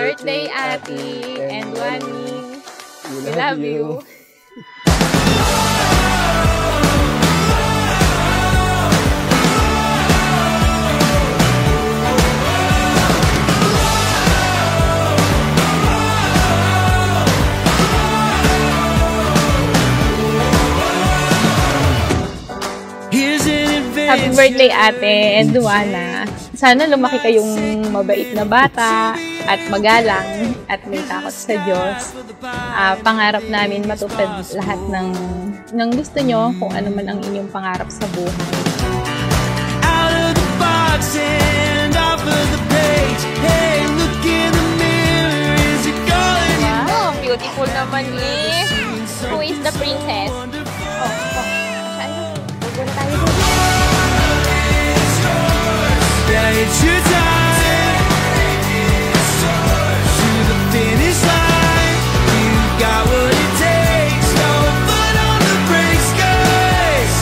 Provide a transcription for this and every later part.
birthday, Ate and Wani. We love you. Happy birthday, Ate and Luana. Sana lumaki kayong mabait na bata at magalang at may takot sa Diyos. Pangarap namin matupad lahat ng gusto nyo, kung ano man ang inyong pangarap sa buhay. Out of the box and off of the page. Hey, look in the mirror, is it going? Wow, beautiful naman eh. Who is the princess? It's your time to the finish line. You got what it takes. No foot on the brakes, guys.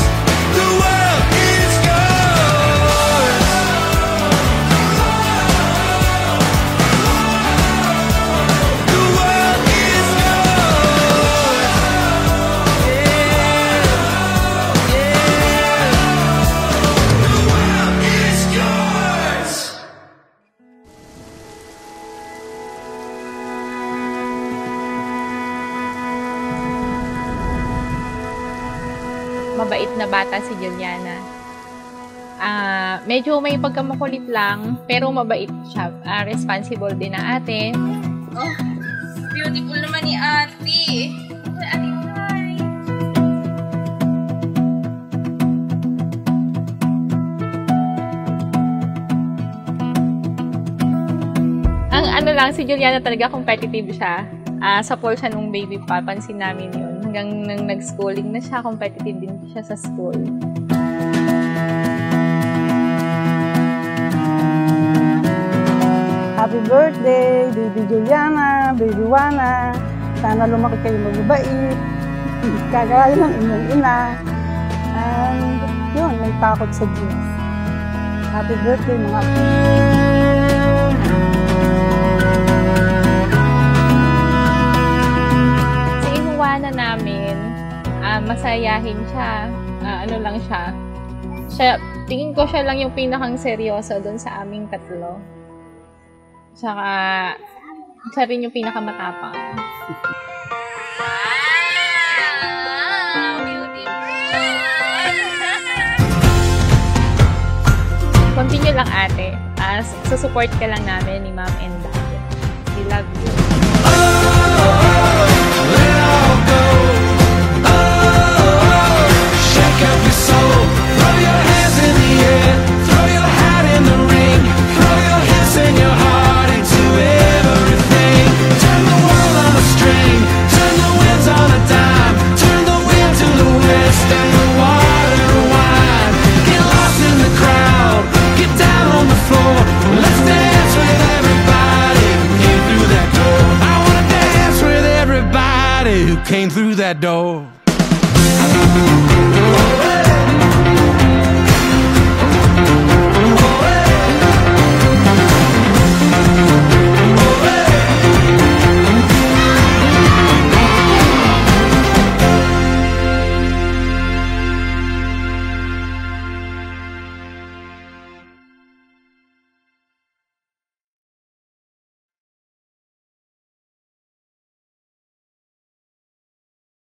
The world is yours. The world is yours. Yeah, yeah. The world is yours. Mabait na bata si Juliana. Medyo may pagkamakulit lang, pero mabait siya. Responsible din na ate. Oh, beautiful naman ni Ate. Ate, hi. Ang ano lang, si Juliana talaga competitive siya. Sa poll siya nung baby pa, pansin namin yun. Hanggang nang nag-schooling na siya, competitive din siya sa school. Happy birthday, baby Juliana, baby Wana. Sana lumaki kayo mababait. Kagaya ng inyong ina. And yun, may takot sa Diyos. Happy birthday mga na namin, masayahin siya, ano lang siya, tingin ko siya lang yung pinakang seryoso doon sa aming tatlo. Saka, siya rin yung pinakamatapang. Wow! Beautiful! Continue lang ate, susupport ka lang namin ni Mom and Dad. We love you.